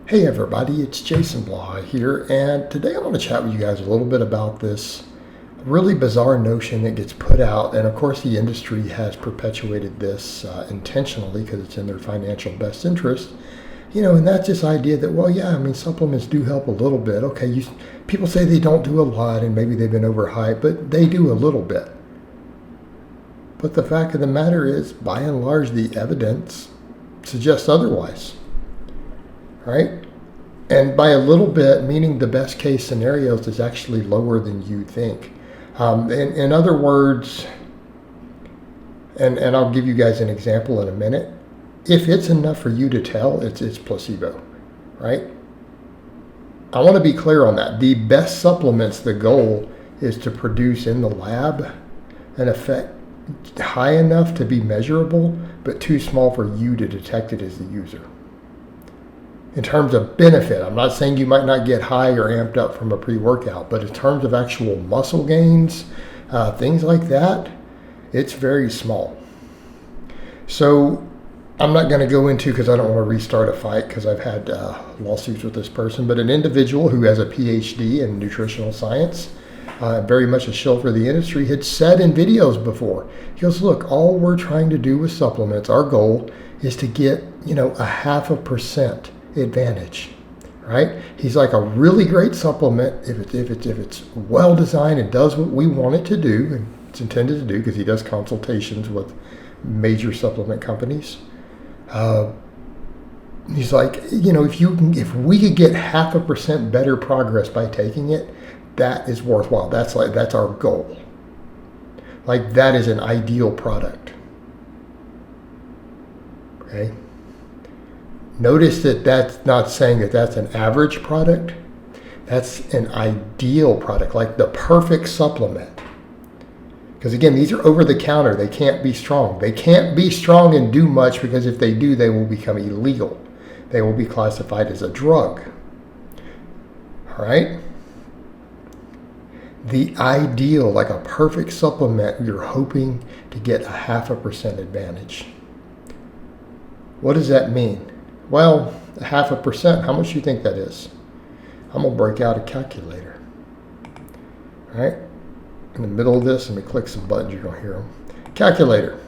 Hey everybody, it's Jason Blaha here, and today I want to chat with you guys a little bit about this really bizarre notion that gets put out, and of course the industry has perpetuated this intentionally because it's in their financial best interest, and that's this idea that, well, yeah, supplements do help a little bit. Okay, people say they don't do a lot and maybe they've been overhyped, but they do a little bit. But the fact of the matter is, by and large, the evidence suggests otherwise. Right? And by a little bit, meaning the best case scenarios is actually lower than you think. In other words, and I'll give you guys an example in a minute, if it's enough for you to tell, it's placebo, right? I want to be clear on that. The best supplements, the goal is to produce in the lab an effect high enough to be measurable, but too small for you to detect it as the user. In terms of benefit, I'm not saying you might not get high or amped up from a pre-workout, but in terms of actual muscle gains, things like that, it's very small. So I'm not going to go into, because I don't want to restart a fight because I've had lawsuits with this person, but an individual who has a PhD in nutritional science, very much a shill for the industry, had said in videos before, he goes, look, all we're trying to do with supplements, our goal is to get, a 0.5% advantage, right? He's like, a really great supplement, if it's well designed and does what we want it to do, and it's intended to do, because he does consultations with major supplement companies. He's like, if we could get 0.5% better progress by taking it, that is worthwhile. That's our goal. Like, that is an ideal product. Okay. Notice that that's not saying that that's an average product. That's an ideal product, like the perfect supplement. Because again, these are over the counter. They can't be strong. They can't be strong and do much, because if they do, they will become illegal. They will be classified as a drug. All right? The ideal, like a perfect supplement, you're hoping to get 0.5% advantage. What does that mean? Well, 0.5%, how much do you think that is? I'm going to break out a calculator. All right? In the middle of this, let me click some buttons, you're going to hear them. Calculator.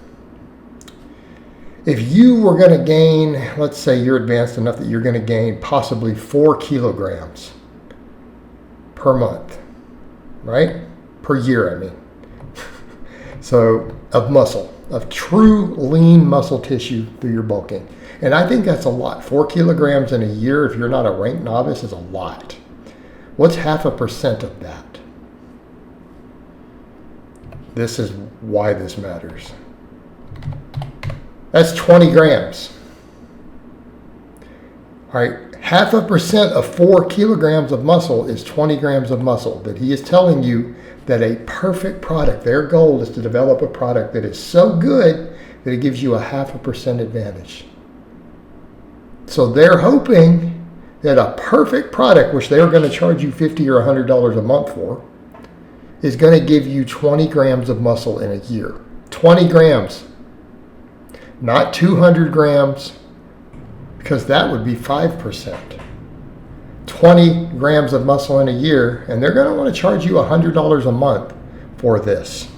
If you were going to gain, let's say you're advanced enough that you're going to gain possibly 4 kilograms per month, right? Per year, I mean. So, of muscle, of true lean muscle tissue through your bulking. And I think that's a lot. 4 kilograms in a year, if you're not a rank novice, is a lot. What's 0.5% of that? This is why this matters. That's 20 grams. All right, 0.5% of 4 kilograms of muscle is 20 grams of muscle that he is telling you that a perfect product, their goal is to develop a product that is so good that it gives you a 0.5% advantage. So they're hoping that a perfect product, which they're going to charge you $50 or $100 a month for, is going to give you 20 grams of muscle in a year. 20 grams. Not 200 grams, because that would be 5%. 20 grams of muscle in a year, and they're going to want to charge you $100 a month for this.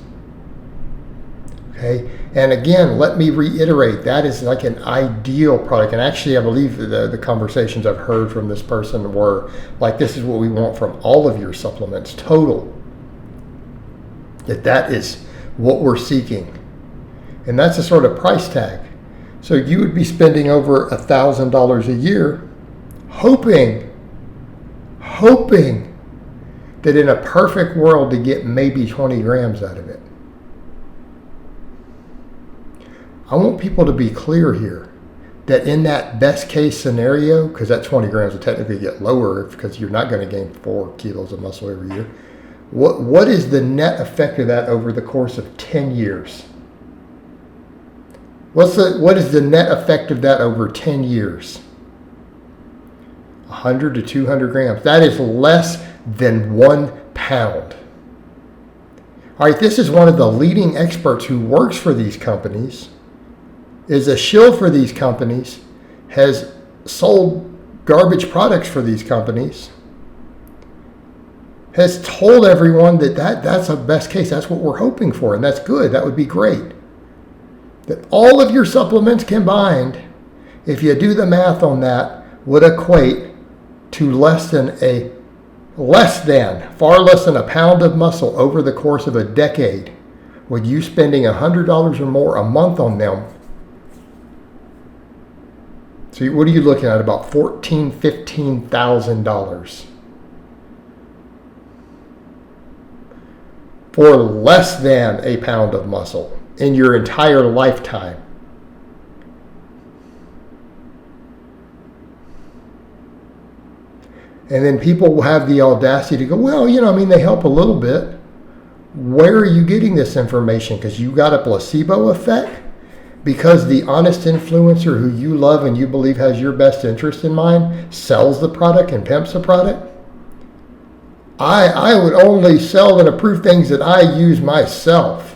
Okay? And again, let me reiterate, that is like an ideal product. And actually, I believe the conversations I've heard from this person were like, this is what we want from all of your supplements, total. That is what we're seeking. And that's a sort of price tag. So you would be spending over $1,000 a year hoping that in a perfect world to get maybe 20 grams out of it. I want people to be clear here that in that best case scenario, because that 20 grams will technically get lower because you're not going to gain 4 kilos of muscle every year. What is the net effect of that over the course of 10 years? What is the net effect of that over 10 years? 100 to 200 grams. That is less than 1 pound. All right, this is one of the leading experts who works for these companies, is a shill for these companies, has sold garbage products for these companies, has told everyone that's a best case. That's what we're hoping for, and that's good. That would be great. That all of your supplements combined, if you do the math on that, would equate to far less than a pound of muscle over the course of a decade, with you spending $100 or more a month on them. So what are you looking at? About $14,000, $15,000 for less than a pound of muscle in your entire lifetime. And then people will have the audacity to go, well, they help a little bit. Where are you getting this information? Because you got a placebo effect? Because the honest influencer who you love and you believe has your best interest in mind sells the product and pimps the product? I would only sell and approve things that I use myself.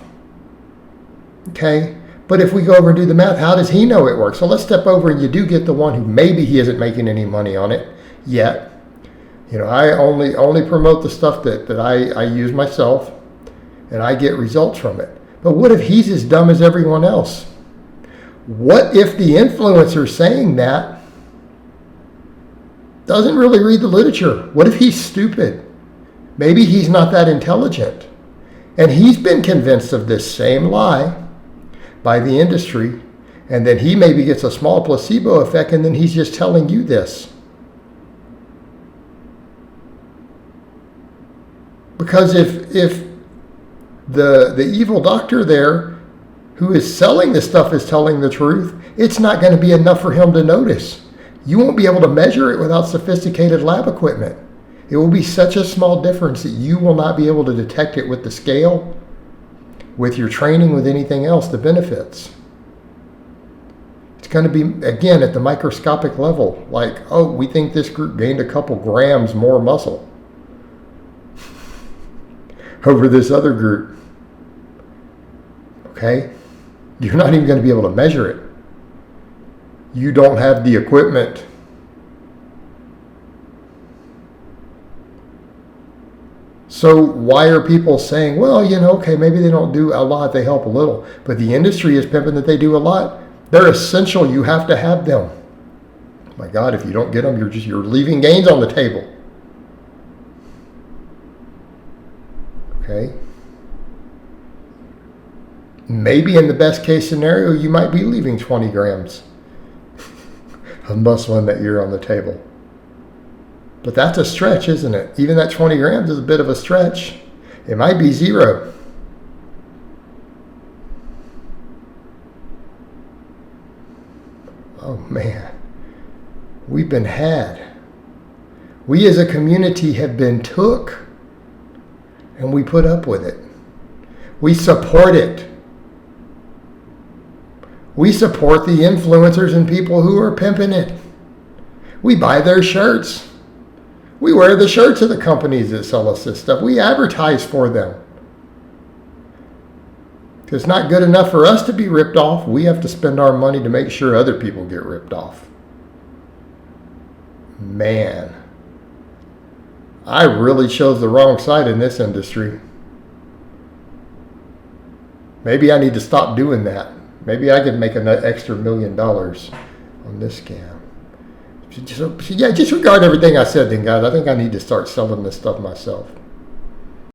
Okay? But if we go over and do the math, how does he know it works? So let's step over, and you do get the one who maybe he isn't making any money on it yet. I only promote the stuff that I use myself, and I get results from it. But what if he's as dumb as everyone else? What if the influencer saying that doesn't really read the literature? What if he's stupid? Maybe he's not that intelligent. And he's been convinced of this same lie by the industry, and then he maybe gets a small placebo effect, and then he's just telling you this. Because if the evil doctor there who is selling this stuff is telling the truth, it's not going to be enough for him to notice. You won't be able to measure it without sophisticated lab equipment. It will be such a small difference that you will not be able to detect it with the scale, with your training, with anything else, the benefits. It's going to be, again, at the microscopic level, like, oh, we think this group gained a couple grams more muscle over this other group. Okay? You're not even going to be able to measure it. You don't have the equipment. So why are people saying, well, okay, maybe they don't do a lot, they help a little. But the industry is pimping that they do a lot. They're essential. You have to have them. My God, if you don't get them, you're leaving gains on the table. Okay? Maybe in the best case scenario, you might be leaving 20 grams of muscle in that year on the table. But that's a stretch, isn't it? Even that 20 grams is a bit of a stretch. It might be zero. Oh man, we've been had. We as a community have been took, and we put up with it. We support it. We support the influencers and people who are pimping it. We buy their shirts. We wear the shirts of the companies that sell us this stuff. We advertise for them. It's not good enough for us to be ripped off. We have to spend our money to make sure other people get ripped off. Man, I really chose the wrong side in this industry. Maybe I need to stop doing that. Maybe I could make an extra $1 million on this scam. So, yeah, disregard everything I said then, guys. I think I need to start selling this stuff myself.